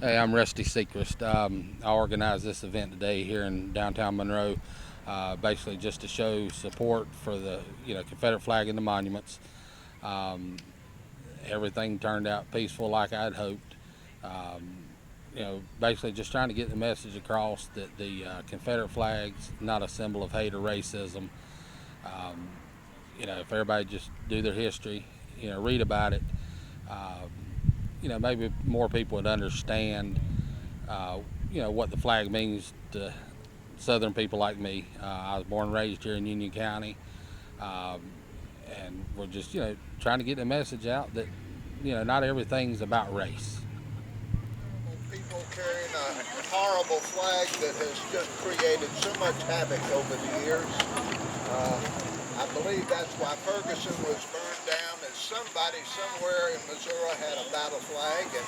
Hey, I'm Rusty Secrest. I organized this event today here in downtown Monroe, basically just to show support for the Confederate flag and the monuments. Um, Everything turned out peaceful like I'd hoped. Basically just trying to get the message across that the Confederate flag's not a symbol of hate or racism. Um, if everybody just do their history, read about it. Um, Maybe more people would understand, what the flag means to Southern people like me. I was born and raised here in Union County, um, and we're just, trying to get the message out that, not everything's about race. People carrying a horrible flag that has just created so much havoc over the years. I believe that's why Ferguson was burned down, as somebody somewhere in Missouri had a battle flag, and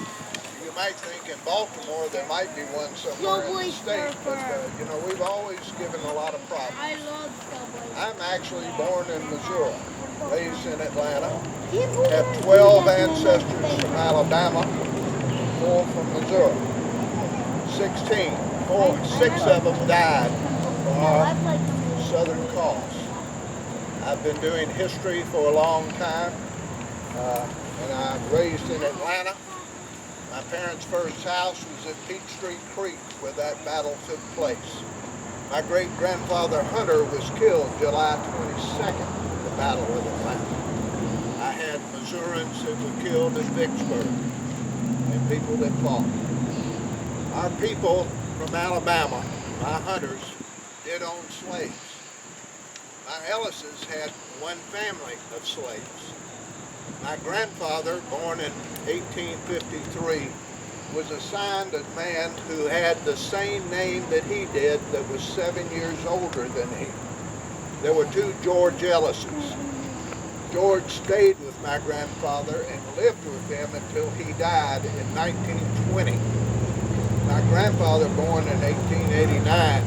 you might think in Baltimore there might be one somewhere in the state, but we've always given a lot of problems. I love Subway. I'm actually born in Missouri, raised in Atlanta, have 12 ancestors from Alabama, 4 from Missouri, 16. 6 of them died for our Southern cause. I've been doing history for a long time, and I'm raised in Atlanta. My parents' first house was at Peachtree Creek where that battle took place. My great-grandfather Hunter was killed July 22nd in the Battle of Atlanta. I had Missourians that were killed in Vicksburg and people that fought. Our people from Alabama, my hunters, did own slaves. My Ellises had one family of slaves. My grandfather, born in 1853, was assigned a man who had the same name that he did that was 7 years older than he. There were 2 George Ellises. George stayed with my grandfather and lived with him until he died in 1920. My grandfather, born in 1889,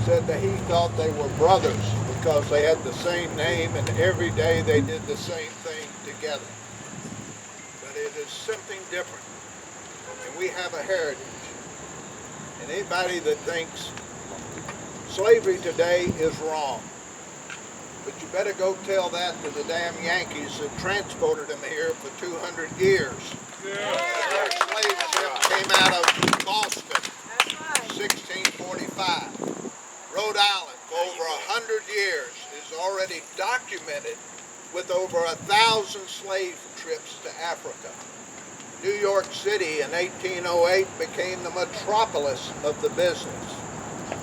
said that he thought they were brothers because they had the same name and every day they did the same thing together. But it is something different, and we have a heritage. And anybody that thinks slavery today is wrong, but you better go tell that to the damn Yankees that transported them here for 200 years. Yeah. Their slave ship came out of Boston, 1645. Rhode Island, for over 100 years, is already documented with over 1,000 slave trips to Africa. New York City in 1808 became the metropolis of the business.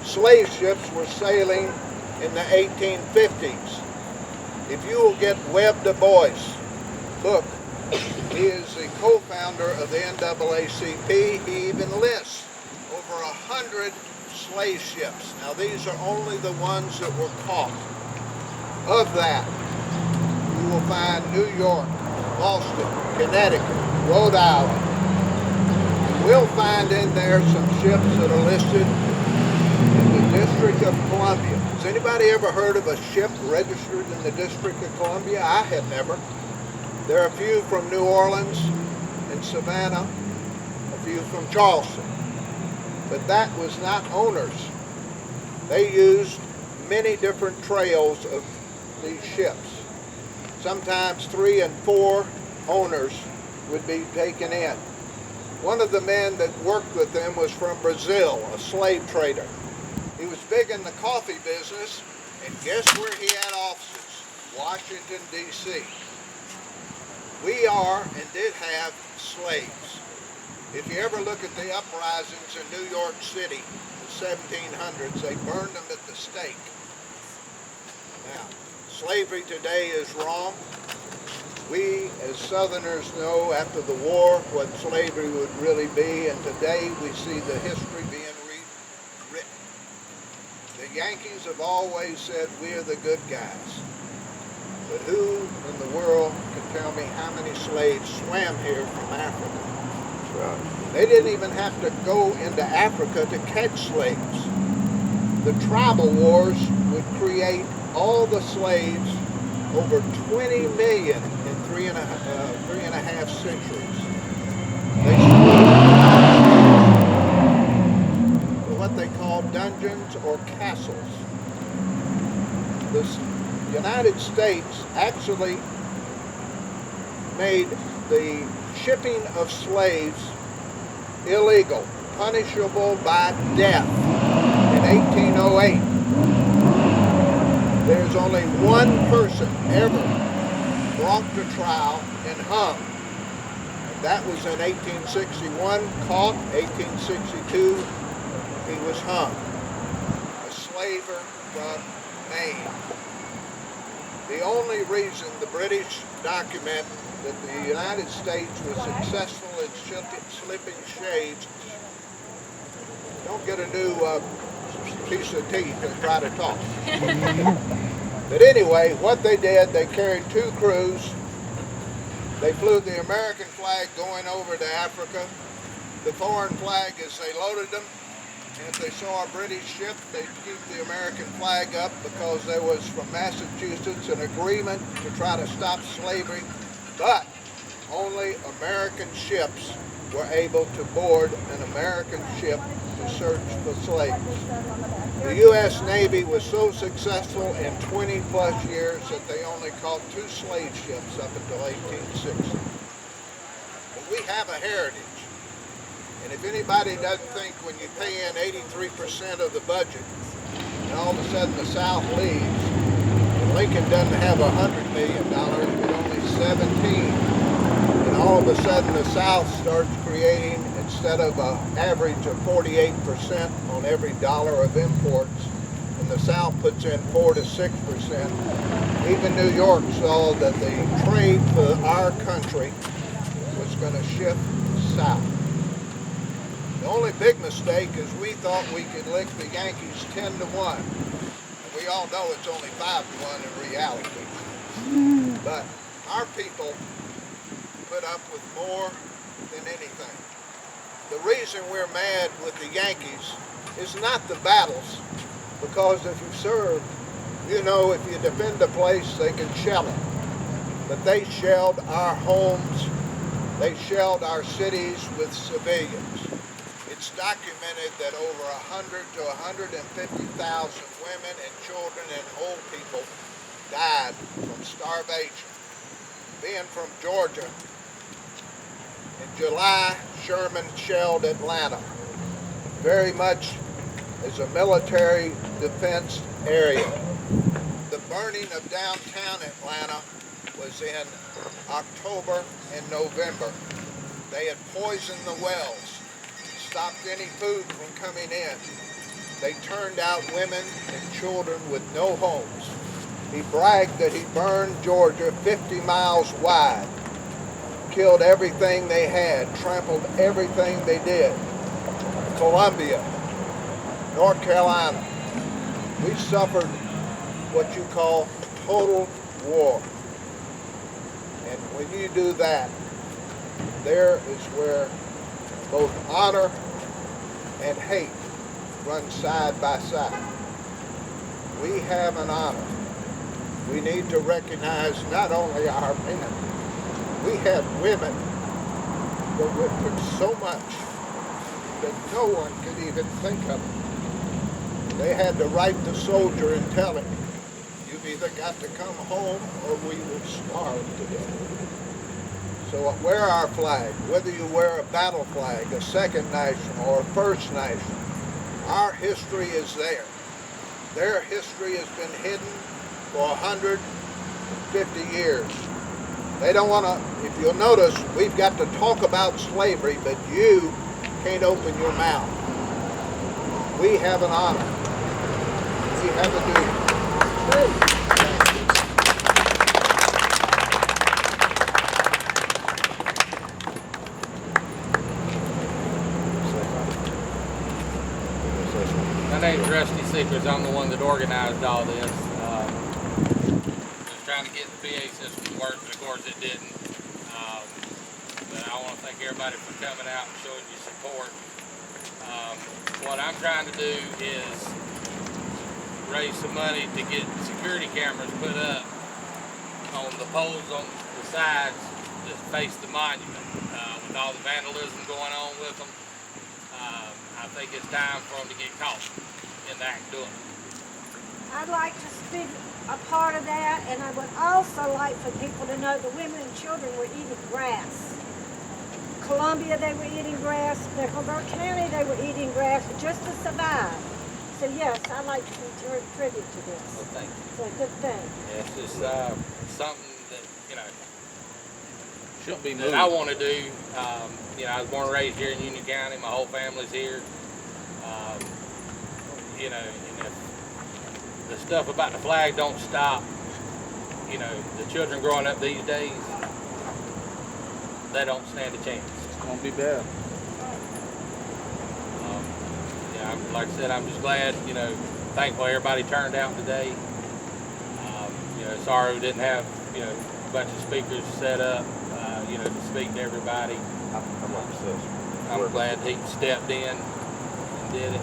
Slave ships were sailing in the 1850s. If you will get Webb Du Bois, look, he is the co-founder of the NAACP. He even lists over 100 slave ships. Now these are only the ones that were caught. Of that, you will find New York, Boston, Connecticut, Rhode Island. We'll find in there some ships that are listed in the District of Columbia. Has anybody ever heard of a ship registered in the District of Columbia? I had never. There are a few from New Orleans and Savannah, a few from Charleston. But that was not owners. They used many different trails of these ships. Sometimes 3 and 4 owners would be taken in. One of the men that worked with them was from Brazil, a slave trader. He was big in the coffee business, and guess where he had offices? Washington, D.C. We are and did have slaves. If you ever look at the uprisings in New York City, the 1700s, they burned them at the stake. Now, slavery today is wrong. We, as Southerners, know after the war what slavery would really be, and today we see the history being rewritten. The Yankees have always said we're the good guys. But who in the world can tell me how many slaves swam here from Africa? They didn't even have to go into Africa to catch slaves. The tribal wars would create all the slaves, over 20 million in three and a half centuries. They tassels. The United States actually made the shipping of slaves illegal, punishable by death in 1808. There's only one person ever brought to trial and hung. And that was in 1861, caught. 1862, he was hung. A slaver from Maine. The only reason the British document that the United States was successful in slipping slaves, don't get a new piece of teeth and try to talk. But anyway, what they did, they carried two crews. They flew the American flag going over to Africa, the foreign flag as they loaded them. And if they saw a British ship, they'd keep the American flag up because there was, from Massachusetts, an agreement to try to stop slavery. But only American ships were able to board an American ship to search for slaves. The U.S. Navy was so successful in 20 plus years that they only caught 2 slave ships up until 1860. But we have a heritage. And if anybody doesn't think when you pay in 83% of the budget and all of a sudden the South leaves, and Lincoln doesn't have $100 million, but only 17, and all of a sudden the South starts creating, instead of an average of 48% on every dollar of imports, and the South puts in 4 to 6%, even New York saw that the trade for our country was going to shift south. The only big mistake is we thought we could lick the Yankees 10 to 1. And we all know it's only 5 to 1 in reality. But our people put up with more than anything. The reason we're mad with the Yankees is not the battles, because if you serve, you know if you defend a place, they can shell it. But they shelled our homes, they shelled our cities with civilians. It's documented that over 100 to 150,000 women and children and old people died from starvation. Being from Georgia, in July, Sherman shelled Atlanta, very much as a military defense area. The burning of downtown Atlanta was in October and November. They had poisoned the wells, stopped any food from coming in. They turned out women and children with no homes. He bragged that he burned Georgia 50 miles wide, killed everything they had, trampled everything they did. Columbia, North Carolina, we suffered what you call total war. And when you do that, there is where both honor and hate run side by side. We have an honor. We need to recognize not only our men, we had women that went through so much that no one could even think of it. They had to write the soldier and tell him, you've either got to come home or we will starve to death. So wear our flag, whether you wear a battle flag, a second national, or a first national. Our history is there. Their history has been hidden for 150 years. They don't want to, if you'll notice, we've got to talk about slavery, but you can't open your mouth. We have an honor. We have a duty. My name's Secrest. I'm the one that organized all this. Just trying to get the PA system to work, but of course it didn't. But I want to thank everybody for coming out and showing your support. What I'm trying to do is raise some money to get security cameras put up on the poles on the sides that face the monument. With all the vandalism going on with them, I think it's time for them to get caught. enact doing it. I'd like to speak a part of that, and I would also like for people to know the women and children were eating grass. Columbia, they were eating grass. Mecklenburg County, they were eating grass just to survive. So yes, I'd like to contribute to this. Well, thank you. It's a good thing. Yeah, it's just something that, you know, Shouldn't be that I want to do. You know, I was born and raised here in Union County. My whole family's here. You know, and if the stuff about the flag don't stop, you know, the children growing up these days, they don't stand a chance. It's gonna be bad. Yeah, like I said, I'm just glad, you know, thankful everybody turned out today. You know, sorry we didn't have, you know, a bunch of speakers set up, you know, to speak to everybody. I'm glad he stepped in and did it.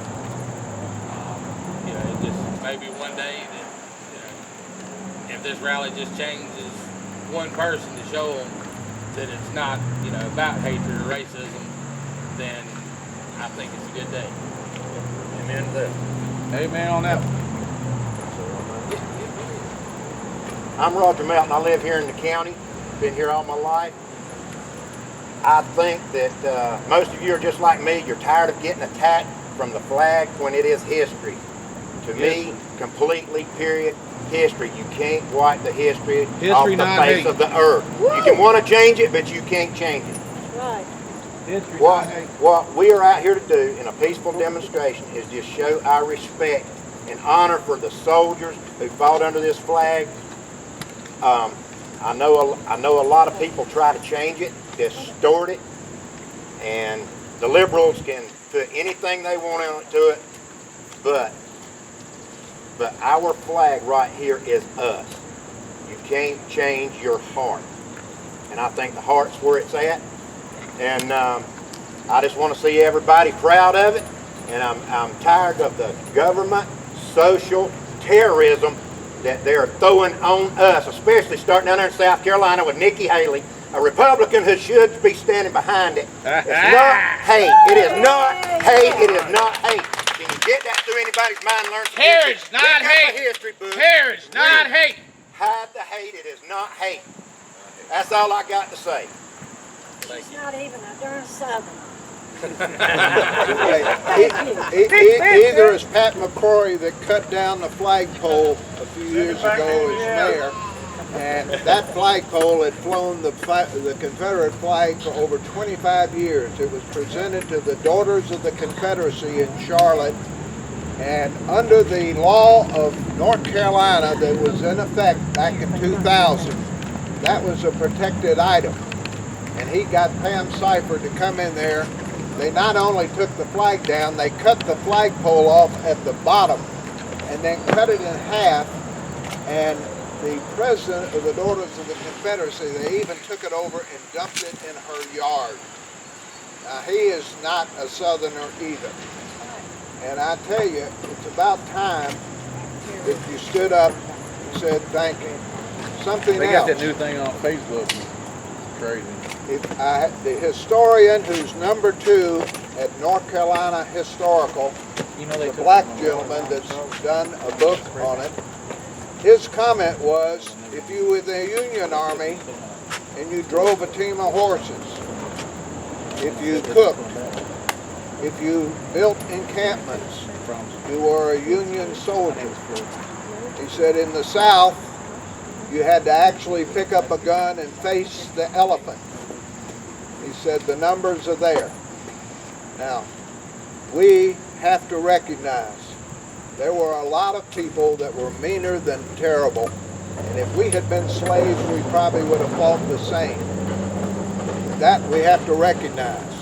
You know, it just maybe one day that, you know, if this rally just changes one person to show them that it's not, you know, about hatred or racism, then I think it's a good day. Amen to that. Amen on that. I'm Roger Melton. I live here in the county. Been here all my life. I think that most of you are just like me. You're tired of getting attacked from the flag when it is history. To me, completely, period, history. You can't wipe the history off the face of the earth. Woo! You can want to change it, but you can't change it. Right. What we are out here to do in a peaceful demonstration is just show our respect and honor for the soldiers who fought under this flag. I know a lot of people try to change it, distort it, and the liberals can put anything they want into it, but our flag right here is us. You can't change your heart, and I think the heart's where it's at. And I just want to see everybody proud of it. And I'm tired of the government social terrorism that they're throwing on us, especially starting down there in South Carolina with Nikki Haley, a Republican who should be standing behind it. It's not hate. It is not hate. It is not hate. Can you get that through anybody's mind? Learn some Courage, not hate. History book. Courage, not hate. Hide the hate. It is not hate. That's all I got to say. She's not even a darn Southerner. Either is Pat McCrory that cut down the flagpole a few years ago as mayor, and that flagpole had flown the Confederate flag for over 25 years. It was presented to the Daughters of the Confederacy in Charlotte, and under the law of North Carolina that was in effect back in 2000, that was a protected item. And he got Pam Cipher to come in there. They not only took the flag down, they cut the flagpole off at the bottom and then cut it in half. And the president of the Daughters of the Confederacy, they even took it over and dumped it in her yard. Now, he is not a Southerner either. And I tell you, it's about time that you stood up and said thank you. Something else. They got that new thing on Facebook. It's crazy. The historian who's number 2 at North Carolina Historical, the black gentleman that's done a book on it, his comment was, if you were in the Union Army and you drove a team of horses, if you cooked, if you built encampments, you were a Union soldier. He said in the South, you had to actually pick up a gun and face the elephant. He said the numbers are there. Now, we have to recognize there were a lot of people that were meaner than terrible, and if we had been slaves, we probably would have fought the same. That we have to recognize,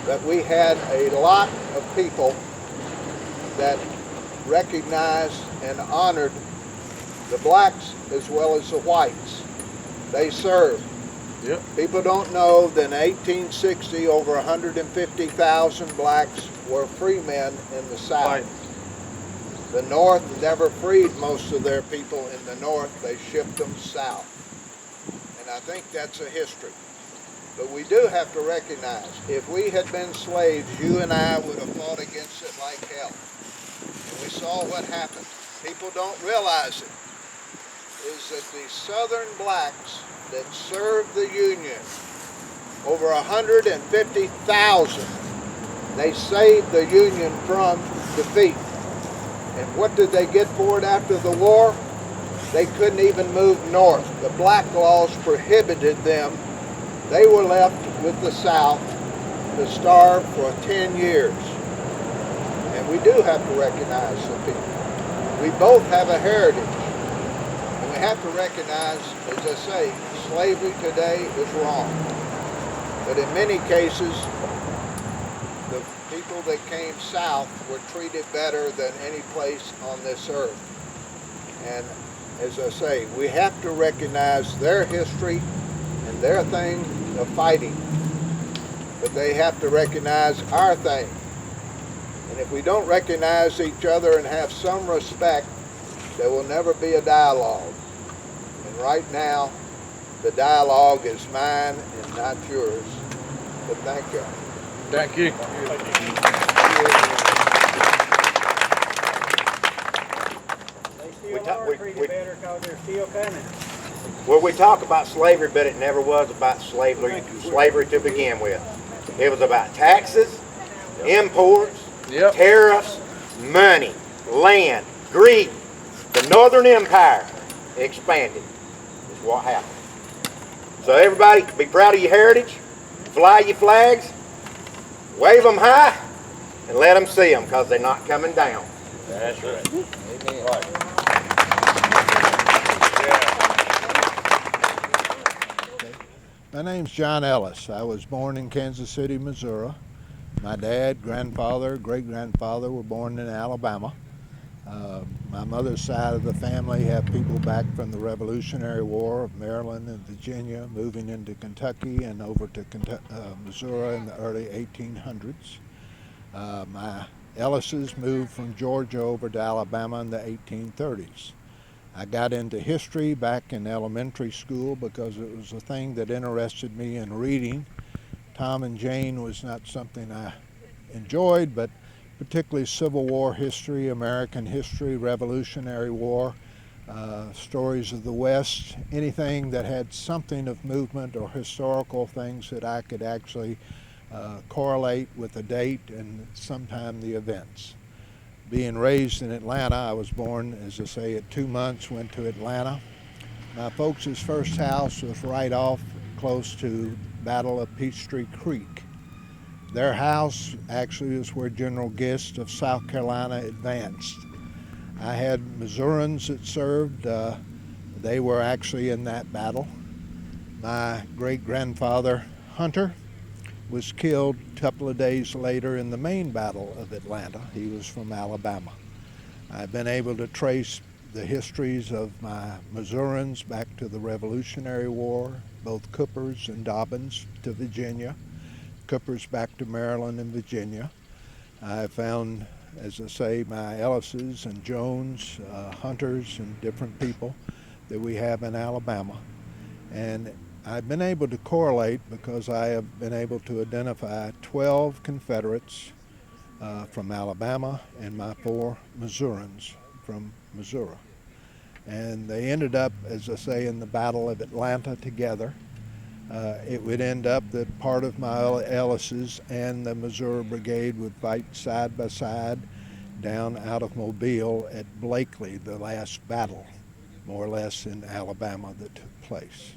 that we had a lot of people that recognized and honored the blacks as well as the whites. They served. Yep. People don't know that in 1860, over 150,000 blacks were free men in the South. Right. The North never freed most of their people in the North. They shipped them south. And I think that's a history. But we do have to recognize, if we had been slaves, you and I would have fought against it like hell. and we saw what happened. People don't realize it, is that the Southern blacks that served the Union, over 150,000, they saved the Union from defeat. And what did they get for it after the war? They couldn't even move north. The black laws prohibited them. They were left with the South to starve for 10 years. And we do have to recognize the people. We both have a heritage. And we have to recognize, as I say, slavery today is wrong. But in many cases, the people that came south were treated better than any place on this earth. And as I say, we have to recognize their history and their thing of fighting. But they have to recognize our thing. And if we don't recognize each other and have some respect, there will never be a dialogue. And right now, the dialogue is mine and not yours. But thank you. Thank you. We talk- we- we- better because they're still coming. Well, we talk about slavery, but it never was about slavery to begin with. It was about taxes, imports, Yep. tariffs, money, land, greed. The Northern Empire expanded is what happened. So everybody, be proud of your heritage, fly your flags, wave them high, and let them see them because they're not coming down. That's right. Amen. Right. My name's John Ellis. I was born in Kansas City, Missouri. My dad, grandfather, great-grandfather were born in Alabama. My mother's side of the family have people back from the Revolutionary War of Maryland and Virginia, moving into Kentucky and over to Missouri in the early 1800s. My Ellises moved from Georgia over to Alabama in the 1830s. I got into history back in elementary school because it was a thing that interested me in reading. Tom and Jane was not something I enjoyed, but particularly Civil War history, American history, Revolutionary War, stories of the West, anything that had something of movement or historical things that I could actually correlate with the date and sometime the events. Being raised in Atlanta, I was born, as I say, at 2 months, went to Atlanta. My folks' first house was right off close to Battle of Peachtree Creek. Their house actually is where General Gist of South Carolina advanced. I had Missourians that served. They were actually in that battle. My great-grandfather, Hunter, was killed a couple of days later in the main battle of Atlanta. He was from Alabama. I've been able to trace the histories of my Missourians back to the Revolutionary War, both Coopers and Dobbins to Virginia, Coopers back to Maryland and Virginia. I found, as I say, my Ellises and Jones, Hunters and different people that we have in Alabama. And I've been able to correlate because I have been able to identify 12 Confederates from Alabama and my 4 Missourians from Missouri. And they ended up, as I say, in the Battle of Atlanta together. It would end up that part of my Ellises and the Missouri Brigade would fight side by side down out of Mobile at Blakely, the last battle, more or less, in Alabama that took place.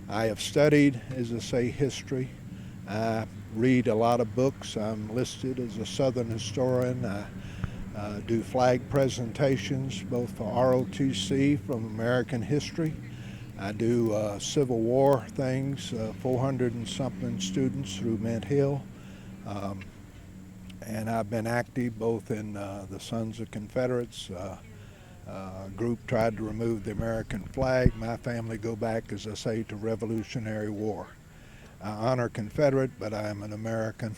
I have studied, as I say, history. I read a lot of books. I'm listed as a Southern historian. I do flag presentations both for ROTC from American history. I do Civil War things, 400 and something students through Mint Hill. And I've been active both in the Sons of Confederates. A group tried to remove the American flag. My family go back, as I say, to Revolutionary War. I honor Confederate, but I am an American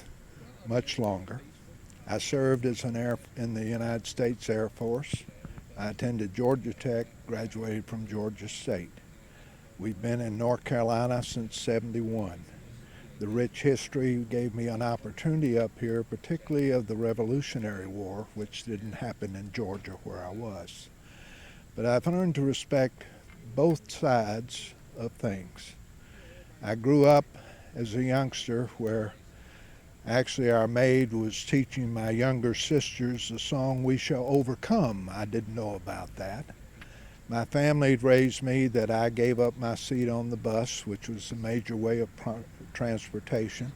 much longer. I served as in the United States Air Force. I attended Georgia Tech, graduated from Georgia State. We've been in North Carolina since '71. The rich history gave me an opportunity up here, particularly of the Revolutionary War, which didn't happen in Georgia where I was. But I've learned to respect both sides of things. I grew up as a youngster where actually our maid was teaching my younger sisters the song "We Shall Overcome." I didn't know about that. My family had raised me that I gave up my seat on the bus, which was the major way of transportation.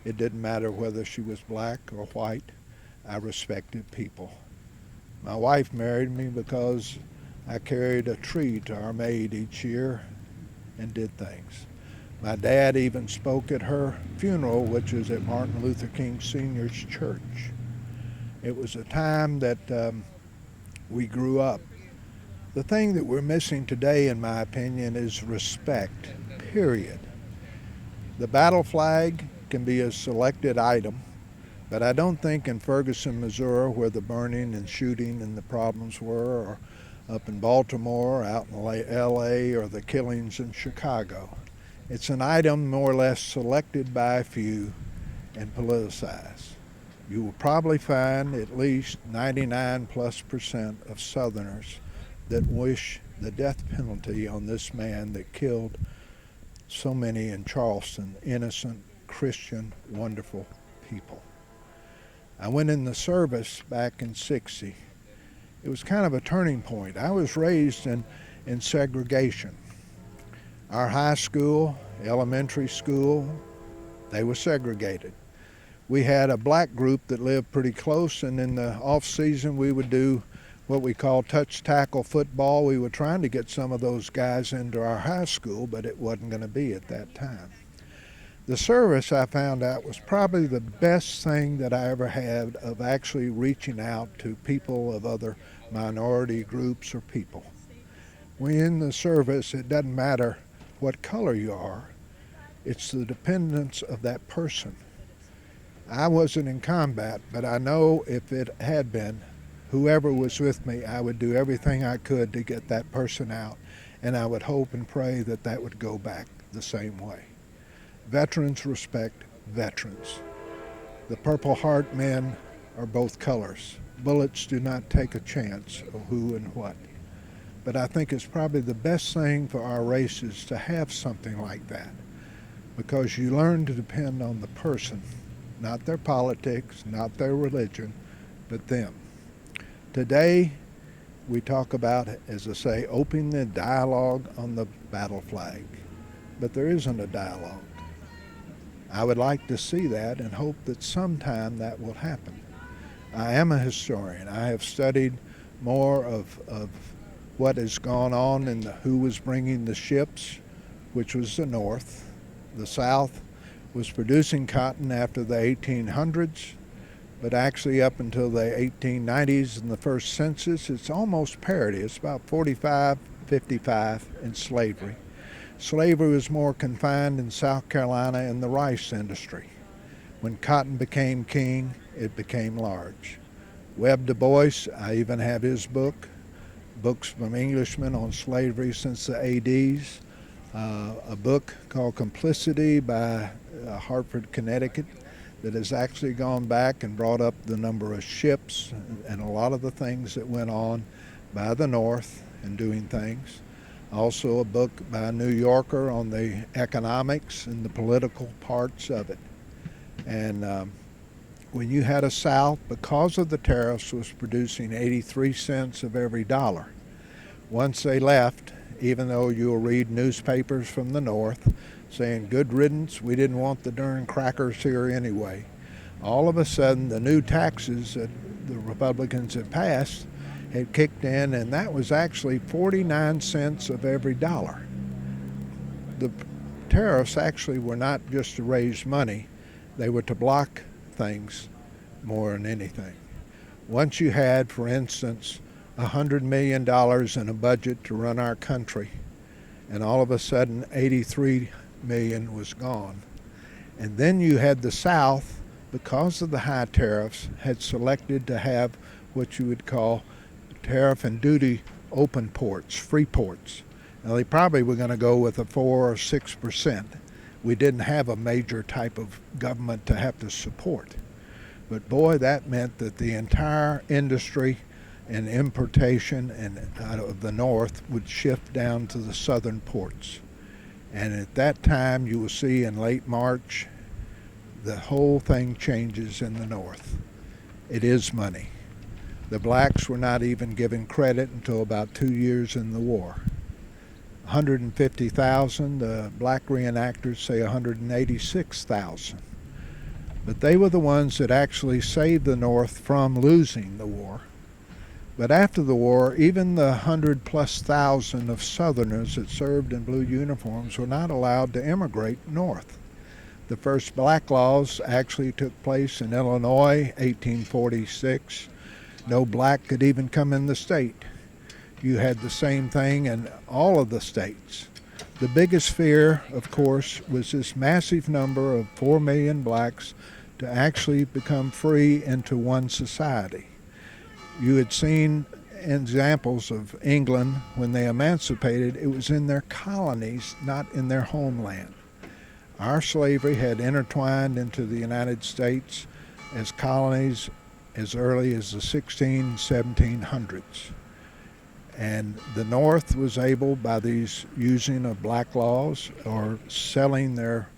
It didn't matter whether she was black or white. I respected people. My wife married me because I carried a tree to our maid each year and did things. My dad even spoke at her funeral, which was at Martin Luther King Sr.'s church. It was a time that we grew up. The thing that we're missing today, in my opinion, is respect, period. The battle flag can be a selected item, but I don't think in Ferguson, Missouri, where the burning and shooting and the problems were, or up in Baltimore, out in LA, or the killings in Chicago. It's an item more or less selected by a few and politicized. You will probably find at least 99+% of Southerners that wish the death penalty on this man that killed so many in Charleston, innocent, Christian, wonderful people. I went in the service back in '60. It was kind of a turning point. I was raised in segregation. Our high school, elementary school, they were segregated. We had a black group that lived pretty close, and in the off season we would do what we call touch tackle football. We were trying to get some of those guys into our high school, but it wasn't going to be at that time. The service, I found out, was probably the best thing that I ever had of actually reaching out to people of other minority groups or people. When in the service, it doesn't matter what color you are, it's the dependence of that person. I wasn't in combat, but I know if it had been, whoever was with me, I would do everything I could to get that person out, and I would hope and pray that that would go back the same way. Veterans respect veterans. The Purple Heart men are both colors. Bullets do not take a chance of who and what. But I think it's probably the best thing for our races to have something like that, because you learn to depend on the person, not their politics, not their religion, but them. Today, we talk about, as I say, opening the dialogue on the battle flag, but there isn't a dialogue. I would like to see that and hope that sometime that will happen. I am a historian. I have studied more of what has gone on and who was bringing the ships, which was the North. The South was producing cotton after the 1800s, but actually up until the 1890s and the first census, it's almost parity. It's about 45-55 in slavery. Slavery was more confined in South Carolina in the rice industry. When cotton became king, it became large. Webb Du Bois, I even have his books from Englishmen on slavery since the ADs, a book called Complicity by Hartford, Connecticut, that has actually gone back and brought up the number of ships and a lot of the things that went on by the North and doing things. Also a book by a New Yorker on the economics and the political parts of it. And when you had a South, because of the tariffs, was producing 83 cents of every dollar. Once they left, even though you'll read newspapers from the North saying, good riddance, we didn't want the darn crackers here anyway. All of a sudden, the new taxes that the Republicans had passed had kicked in, and that was actually 49 cents of every dollar. The tariffs actually were not just to raise money, they were to block things more than anything. Once you had, for instance, $100 million in a budget to run our country, and all of a sudden 83 million was gone. And then you had the South, because of the high tariffs, had selected to have what you would call tariff and duty open ports, free ports. Now they probably were going to go with a 4 or 6%, we didn't have a major type of government to have to support. But boy, that meant that the entire industry and importation and out of the north would shift down to the southern ports. And at that time, you will see in late March, the whole thing changes in the north. It is money. The blacks were not even given credit until about 2 years in the war. 150,000, the black reenactors say 186,000. But they were the ones that actually saved the North from losing the war. But after the war, even the 100,000+ of Southerners that served in blue uniforms were not allowed to immigrate north. The first black laws actually took place in Illinois, 1846. No black could even come in the state. You had the same thing in all of the states. The biggest fear, of course, was this massive number of 4 million blacks to actually become free into one society. You had seen examples of England when they emancipated. It was in their colonies, not in their homeland. Our slavery had intertwined into the United States as colonies as early as the 1700s. And the North was able, by these using of black laws or selling their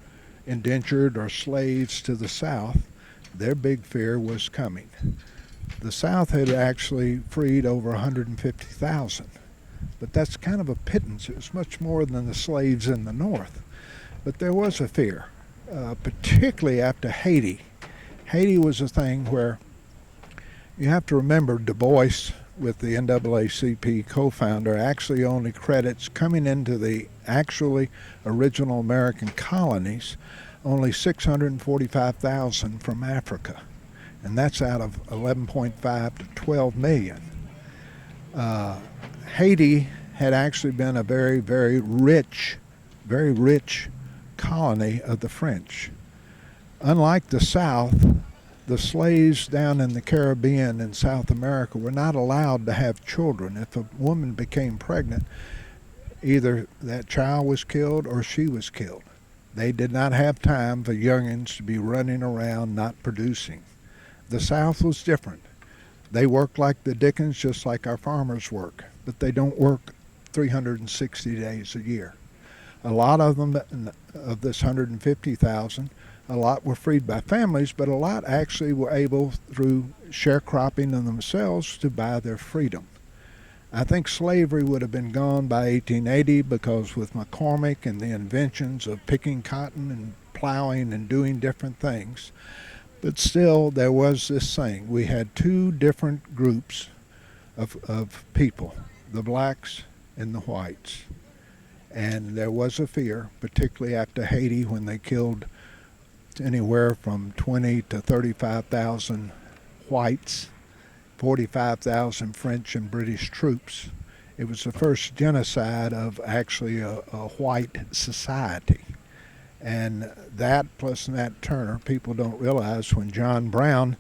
indentured or slaves to the South, their big fear was coming. The South had actually freed over 150,000, but that's kind of a pittance. It was much more than the slaves in the North. But there was a fear, particularly after Haiti. Haiti was a thing where you have to remember Du Bois, with the NAACP co-founder, actually only credits coming into the actually original American colonies only 645,000 from Africa, and that's out of 11.5 to 12 million. Haiti had actually been a very, very rich colony of the French. Unlike the South, the slaves down in the Caribbean and South America were not allowed to have children. If a woman became pregnant, either that child was killed or she was killed. They did not have time for youngins to be running around not producing. The South was different. They work like the Dickens, just like our farmers work, but they don't work 360 days a year. A lot of them, of this 150,000, a lot were freed by families, but a lot actually were able, through sharecropping in themselves, to buy their freedom. I think slavery would have been gone by 1880 because with McCormick and the inventions of picking cotton and plowing and doing different things, but still there was this thing. We had two different groups of people, the blacks and the whites. And there was a fear, particularly after Haiti, when they killed anywhere from 20 to 35,000 whites, 45,000 French and British troops. It was the first genocide of actually a white society. And that, plus Nat Turner, people don't realize when John Brown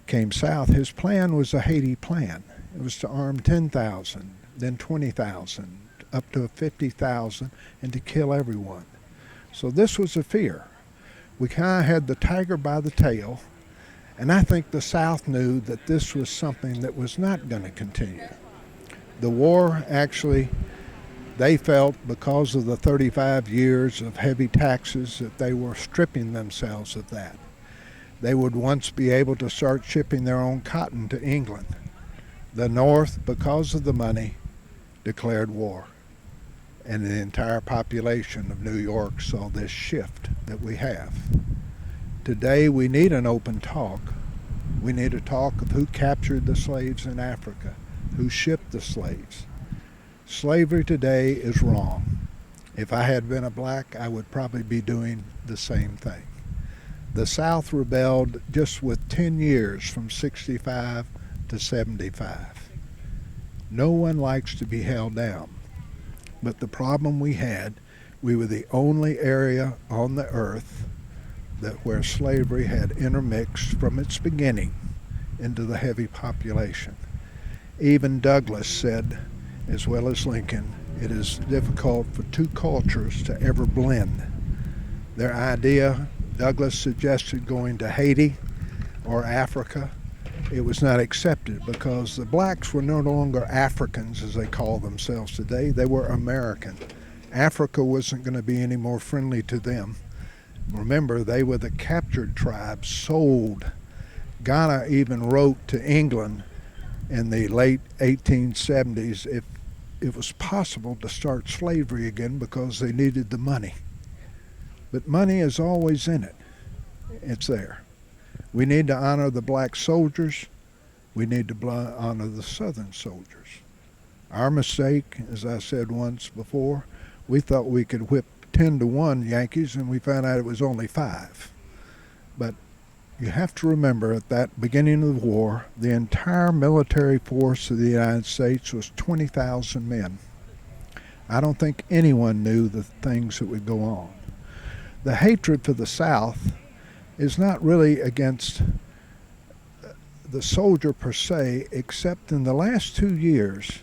came south, his plan was a Haiti plan. It was to arm 10,000, then 20,000, up to 50,000, and to kill everyone. So this was a fear. We kind of had the tiger by the tail, and I think the South knew that this was something that was not going to continue. The war actually, they felt, because of the 35 years of heavy taxes, that they were stripping themselves of that. They would once be able to start shipping their own cotton to England. The North, because of the money, declared war. And the entire population of New York saw this shift that we have. Today we need an open talk. We need a talk of who captured the slaves in Africa, who shipped the slaves. Slavery today is wrong. If I had been a black, I would probably be doing the same thing. The South rebelled just with 10 years from 65 to 75. No one likes to be held down. But the problem we had, we were the only area on the earth where slavery had intermixed from its beginning into the heavy population. Even Douglas said, as well as Lincoln, it is difficult for two cultures to ever blend. Their idea, Douglas suggested going to Haiti or Africa. It was not accepted because the blacks were no longer Africans as they call themselves today. They were American. Africa wasn't going to be any more friendly to them. Remember, they were the captured tribe, sold. Ghana even wrote to England in the late 1870s if it was possible to start slavery again because they needed the money. But money is always in it. It's there. We need to honor the black soldiers. We need to honor the Southern soldiers. Our mistake, as I said once before, we thought we could whip 10-1 Yankees, and we found out it was only 5. But you have to remember, at that beginning of the war, the entire military force of the United States was 20,000 men. I don't think anyone knew the things that would go on. The hatred for the South is not really against the soldier per se, except in the last 2 years,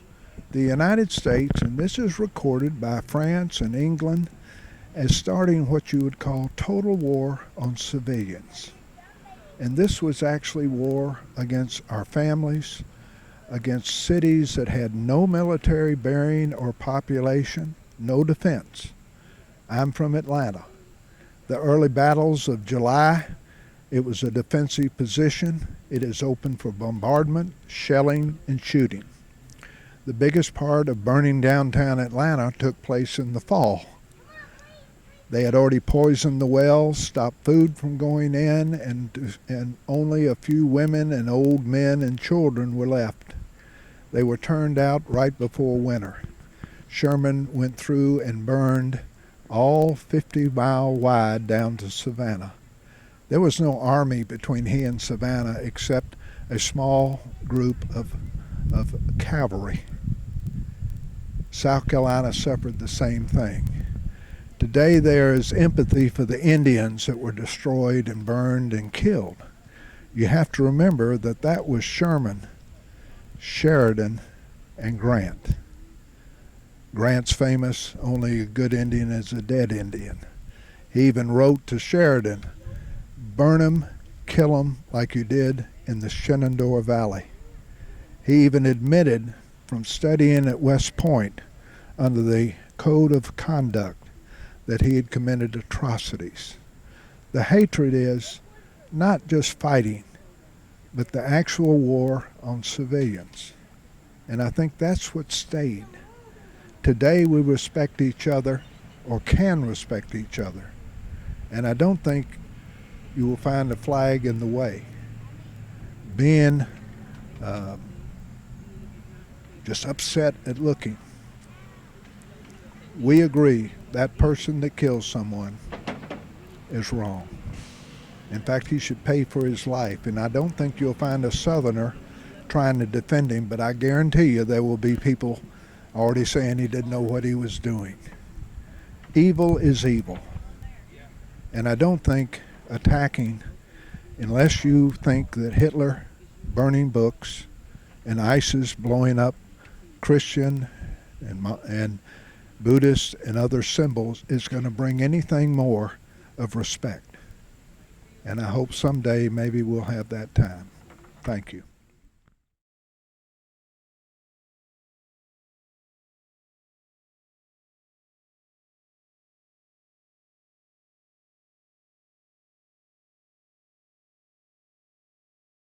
the United States, and this is recorded by France and England, as starting what you would call total war on civilians. And this was actually war against our families, against cities that had no military bearing or population, no defense. I'm from Atlanta. The early battles of July, it was a defensive position. It is open for bombardment, shelling, and shooting. The biggest part of burning downtown Atlanta took place in the fall. They had already poisoned the wells, stopped food from going in, and only a few women and old men and children were left. They were turned out right before winter. Sherman went through and burned all 50-mile wide down to Savannah. There was no army between he and Savannah except a small group of cavalry. South Carolina suffered the same thing. Today there is empathy for the Indians that were destroyed and burned and killed. You have to remember that that was Sherman, Sheridan, and Grant. Grant's famous, only a good Indian is a dead Indian. He even wrote to Sheridan, burn 'em, kill 'em like you did in the Shenandoah Valley. He even admitted from studying at West Point under the Code of Conduct that he had committed atrocities. The hatred is not just fighting, but the actual war on civilians. And I think that's what stayed. Today we respect each other, or can respect each other. And I don't think you will find a flag in the way. Being just upset at looking. We agree that person that kills someone is wrong. In fact, he should pay for his life. And I don't think you'll find a Southerner trying to defend him, but I guarantee you there will be people already saying he didn't know what he was doing. Evil is evil. And I don't think attacking, unless you think that Hitler burning books and ISIS blowing up Christian and Buddhist and other symbols is going to bring anything more of respect. And I hope someday maybe we'll have that time. Thank you.